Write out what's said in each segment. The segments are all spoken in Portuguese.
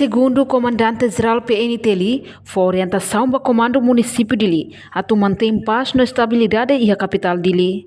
Segundo o comandante-geral PNTLI, foi orientação do comando município de Li a manter paz e estabilidade e a capital de Li.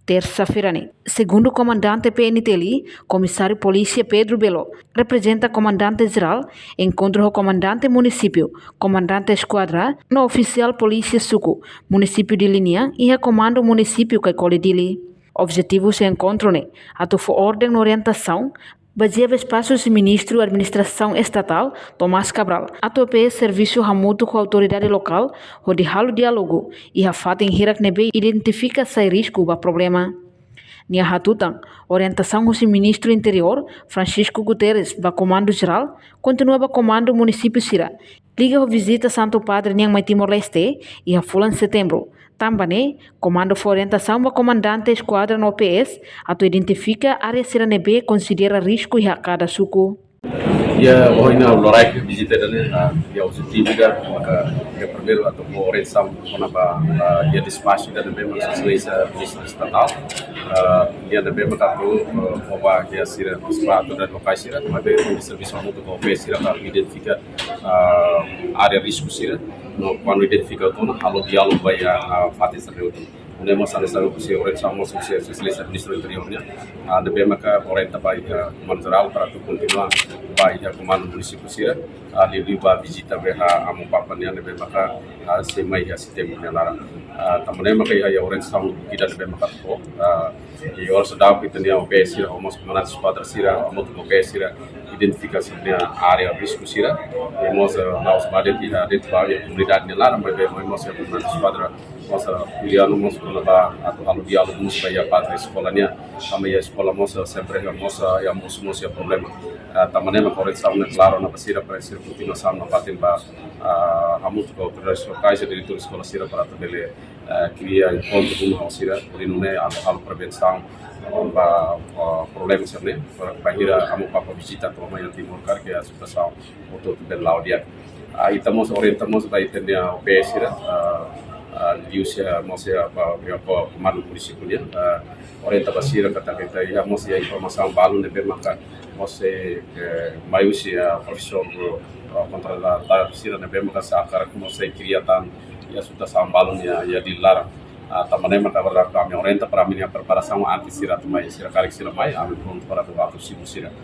Terça-feira, segundo o comandante PNTLI, comissário polícia Pedro Belo, representa comandante-geral, encontra o comandante município, comandante esquadra, no oficial polícia Suco, município de linha e a comando município que colhe de Li. Objetivo se encontram, a ordem e orientação, baseava espaços do ministro da Administração Estatal, Tomás Cabral, a tope serviço ramuto com a autoridade local, o de halo diálogo e a fata em hierarquia nebe identifica sai risco do problema. Nia hatutan, orientação do ministro interior, Francisco Guterres, do comando geral, continua do comando município Sira. Liga a visita Santo Padre Niang Mai Timor-Leste e a fulan setembro. Também, comando for orientação do comandante esquadra no OPS, identifica área Sira nebe considera risco e a cada suco. Ya, ina lorai visita dane ya objetivo maka ya primeiro atau orientação konaba ya despacho da nebe mas sesuai ministro estatal ya nebe maka tu bahwa ya sira espaço da lokais sira mas o serviço muito do OPS sira para identificar área risco sira no quando identifica tudo halo diálogo vai a fatis reunião Unemos ada satu orientação mas sesuai ministro interiornya nebe maka orienta vai comando geral para tu continuar vai a comando município Sira ali ba visita beha amu papan yang nebe maka semai ya sistem lara tamane maka ya orientação kita nebe maka ko e also dá kita ni OPS Sira almost comandante esquadra Sira almost OPS Sira identificação da área risco Sira nós nós badet ya det ba ya comunidade ni lara mas nós ya comandante esquadra nossa Juliano moço para atau halo diálogo supaya pada sekolahnya kami ya sekolah moço sempre ya moço ya moço ya problema tamane maka orientação na claro na pasira para ser continuação na patin ba hamus ko terus locais de todos escola Sira para também criar encontro com a Sira por não é halo prevenção ba problema sempre bahira amu papa visita to mai timur kar que a situação outro bem lá dia aí estamos orientamos vai entender o PS Sira Liusia mosia apa comando municipalnya orienta basira kata kita ya mosia informação balu nebe maka mosia maiusia professor contra la sira nebe maka sakar como se criatan ya sudah sambalun ya dilarang tamane maka berlaku kami orienta para minha preparação anti sira mai sira karik sira mai ame pronto para tu sibu sira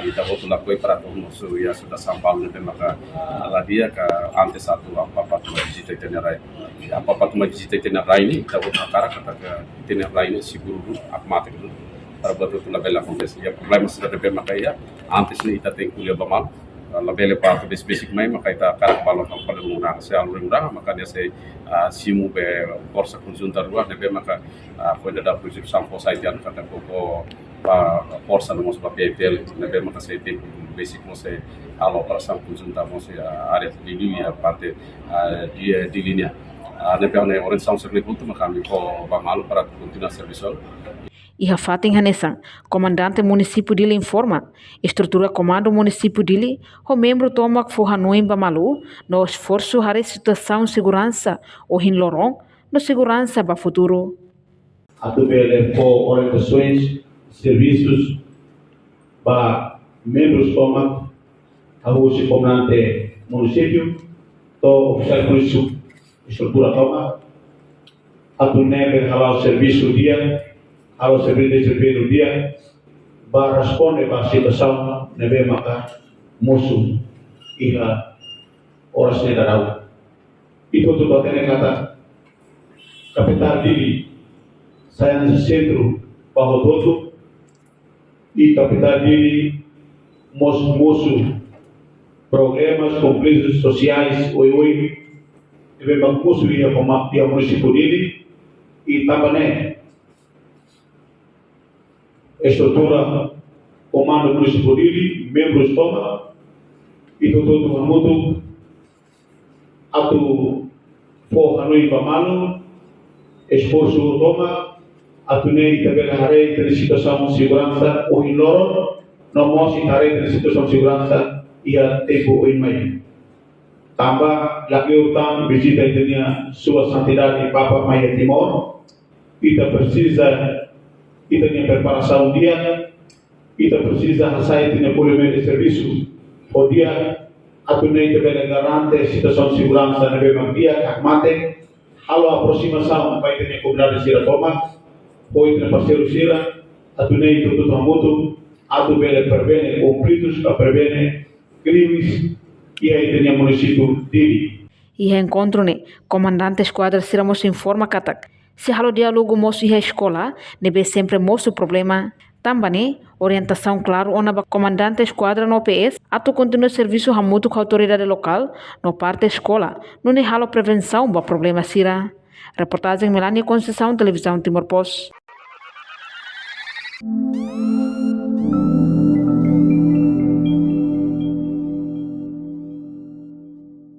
ita botu la koi para todo mundo ya sudah sambalun nebe maka ala dia ka antes satu apa tu visita itinerai apa tu visita itinerai ini ita botu akara kata ke itinerai ini seguro akmat itu para betul la bela acontece ya problema sudah nebe maka ya antes ni ita tem kuliah bamal la bela parte basic mai maka ita karak balon ang palurang sa alurang maka dia se simu be força conjunta luar nebe maka foi da projeto sampo saitian kata ko força no nosso papel nebe maka se tem basic mo se a operação conjunta mo se área de linha parte de linha nebe ne orientação sobre ponto maka mi ko bamalu para continuar serviço E a Fatin Hanessan, comandante município dele informa, estrutura comando município dele, o membro toma que for Hanoi Bamalu, no esforço para a situação segurança o Hinloron, no segurança para futuro. A TPL for orientações, serviços para membros toma a hoje comandante município, to oficial polícia estrutura toma, a tunebe halal serviço dia ao serviço do dia para responder para a situação nebe maka musuh iha oras ni darau itu tuh tene kata capital dili saya nasi centro bahwa todo e capital dili musuh problemas complexos sociais oi nebe maka musuh iha pemapia município dili e também estrutura comando municipal dele, membros toma, e todo mundo atu for Hanoi Bamalu, esforço toma, atu nem também harei de situação de segurança o Hinloron, não mostra harei de situação de segurança e a tempo em meio. Tambah lagi utang visita idenya sua santidade Papa Maya Timor, kita precisa kita tem preparação dia, kita precisa sair de polimento de serviço o dia atunei também garante situação de segurança na bem dia mate halo aproximação vai ter comunidade sira toma foi ter parceiro sira atunei tudo mutu atu bele prevene conflitos a prevene crimes e aí tem município dele. E encontro ne comandante esquadra sira mos informa katak se halo diálogo mos e escola nebe sempre mos o problema também orientação claro ona ba comandante esquadra no PS atu continua serviço hamutu com autoridade local no parte escola não ne halo prevenção ba problema sira. Reportagem Melania Conceição, Televisão Timor Post.